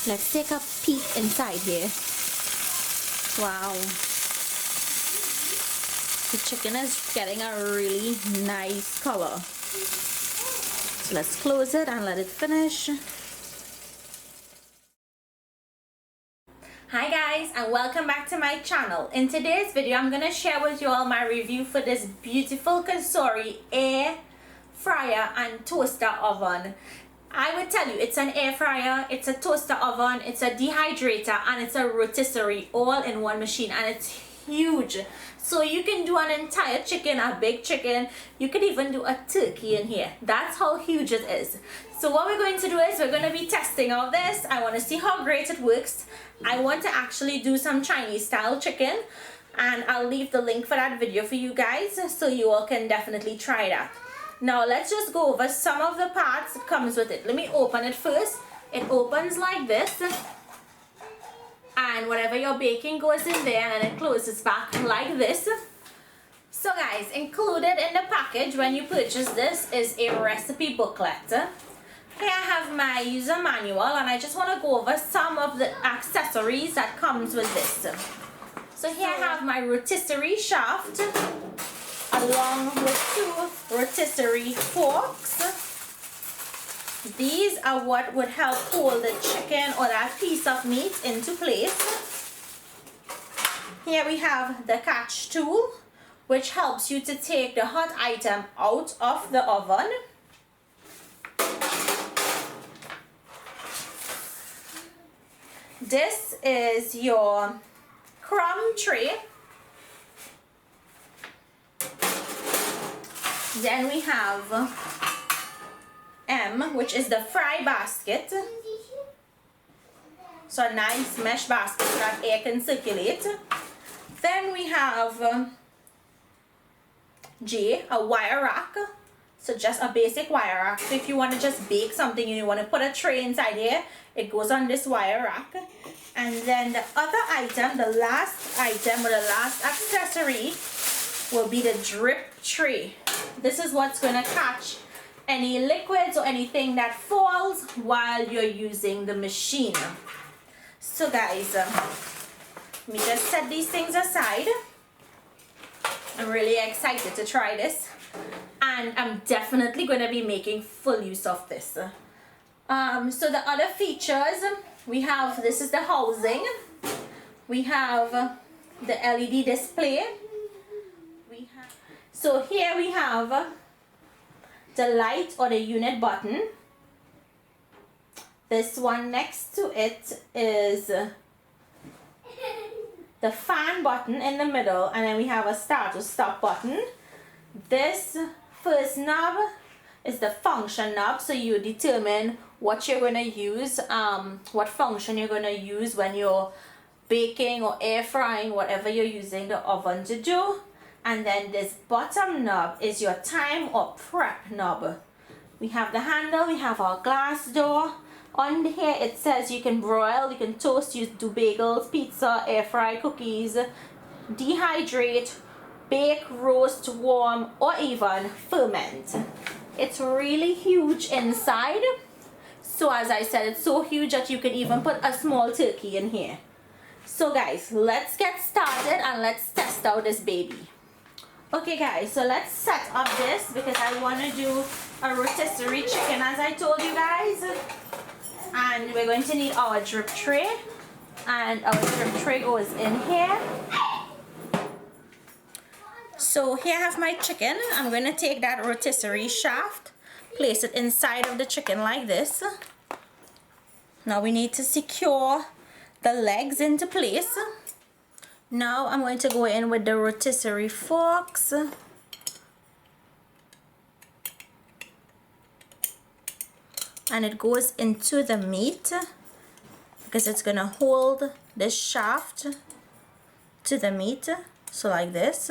Let's take a peek inside here. Wow. The chicken is getting a really nice color. So let's close it and let it finish. Hi guys, and welcome back to my channel. In today's video, I'm going to share with you all my review for this beautiful Cosori air fryer and toaster oven. I would tell you, it's an air fryer, it's a toaster oven, it's a dehydrator, and it's a rotisserie all in one machine, and it's huge. So you can do an entire chicken, a big chicken. You could even do a turkey in here. That's how huge it is. So what we're going to do is we're going to be testing out this. I want to see how great it works. I want to actually do some Chinese style chicken, and I'll leave the link for that video for you guys, so you all can definitely try that. Now let's just go over some of the parts that comes with it. Let me open it first. It opens like this, and whatever you're baking goes in there, and it closes back like this. So guys, included in the package when you purchase this is a recipe booklet. Here I have my user manual, and I just want to go over some of the accessories that comes with this. So here I have my rotisserie shaft along with 2 rotisserie forks. These are what would help hold the chicken or that piece of meat into place. Here we have the catch tool, which helps you to take the hot item out of the oven. This is your crumb tray. Then we have M, which is the fry basket. So a nice mesh basket so that air can circulate. Then we have J, a wire rack. So just a basic wire rack. So if you want to just bake something and you want to put a tray inside here, it goes on this wire rack. And then the other item, the last item or the last accessory will be the drip tray. This is what's going to catch any liquids or anything that falls while you're using the machine. So guys, let me just set these things aside. I'm really excited to try this, and I'm definitely going to be making full use of this. So the other features, we have, this is the housing. We have the LED display. So here we have the light or the unit button. This one next to it is the fan button in the middle, and then we have a start or stop button. This first knob is the function knob, so you determine what you're going to use, what function you're going to use when you're baking or air frying, whatever you're using the oven to do. And then this bottom knob is your time or prep knob. We have the handle, we have our glass door. On here it says you can broil, you can toast, you do bagels, pizza, air fry, cookies, dehydrate, bake, roast, warm, or even ferment. It's really huge inside. So as I said, it's so huge that you can even put a small turkey in here. So guys, let's get started and let's test out this baby. Okay guys, so let's set up this because I want to do a rotisserie chicken as I told you guys. And we're going to need our drip tray, and our drip tray goes in here. So here I have my chicken. I'm going to take that rotisserie shaft, place it inside of the chicken like this. Now we need to secure the legs into place. Now I'm going to go in with the rotisserie forks. And it goes into the meat because it's going to hold this shaft to the meat. So like this.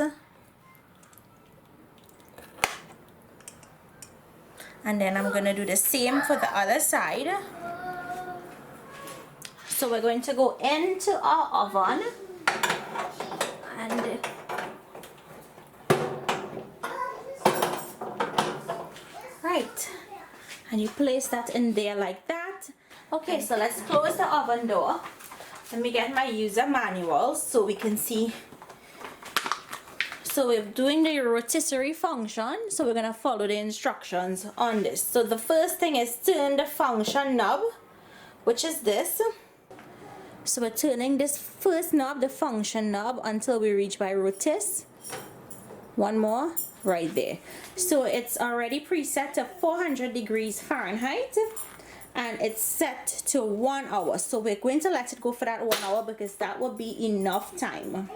And then I'm going to do the same for the other side. So we're going to go into our oven. And right, and you place that in there like that, Okay, so let's close the oven door. Let me get my user manual so we can see. So we're doing the rotisserie function, so we're gonna follow the instructions on this. So the first thing is turn the function knob, which is this. So we're turning this first knob, the function knob, until we reach by rotis. One more right there. So it's already preset to 400 degrees Fahrenheit and it's set to 1 hour. So we're going to let it go for that 1 hour because that will be enough time.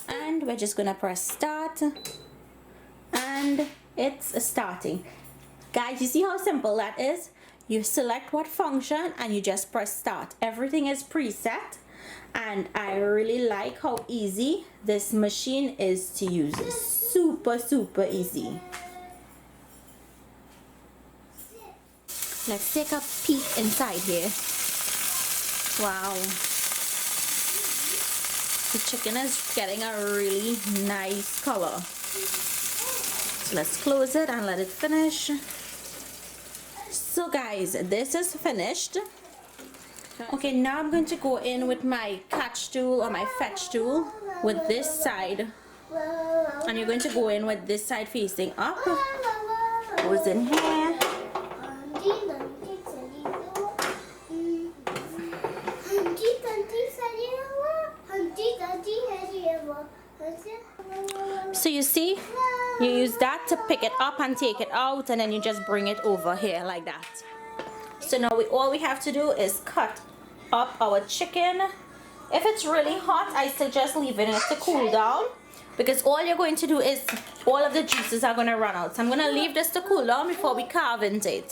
And we're just gonna press start and it's starting. Guys, you see how simple that is? You select what function and you just press start. Everything is preset and I really like how easy this machine is to use. Super easy. Let's take a peek inside here. Wow. The chicken is getting a really nice color. So let's close it and let it finish. So guys, this is finished. Okay, now I'm going to go in with my catch tool or my fetch tool with this side. And you're going to go in with this side facing up. Goes in here. So you see, you use that to pick it up and take it out, and then you just bring it over here like that. So now all we have to do is cut up our chicken. If it's really hot, I suggest leaving it to cool down, because all you're going to do is all of the juices are going to run out. So I'm going to leave this to cool down before we carve into it.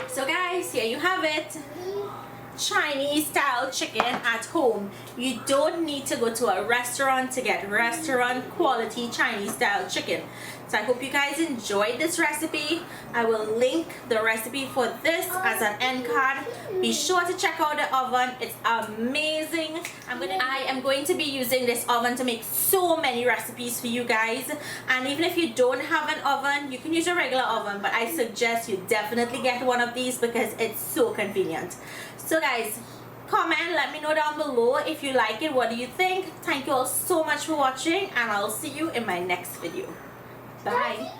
So guys, here you have it. Chinese style chicken at home. You don't need to go to a restaurant to get restaurant quality Chinese style chicken. So I hope you guys enjoyed this recipe. I will link the recipe for this as an end card. Be sure to check out the oven. It's amazing. I am going to be using this oven to make so many recipes for you guys. And even if you don't have an oven, you can use a regular oven, but I suggest you definitely get one of these because it's so convenient. So guys, comment, let me know down below if you like it. What do you think? Thank you all so much for watching, and I'll see you in my next video. Bye.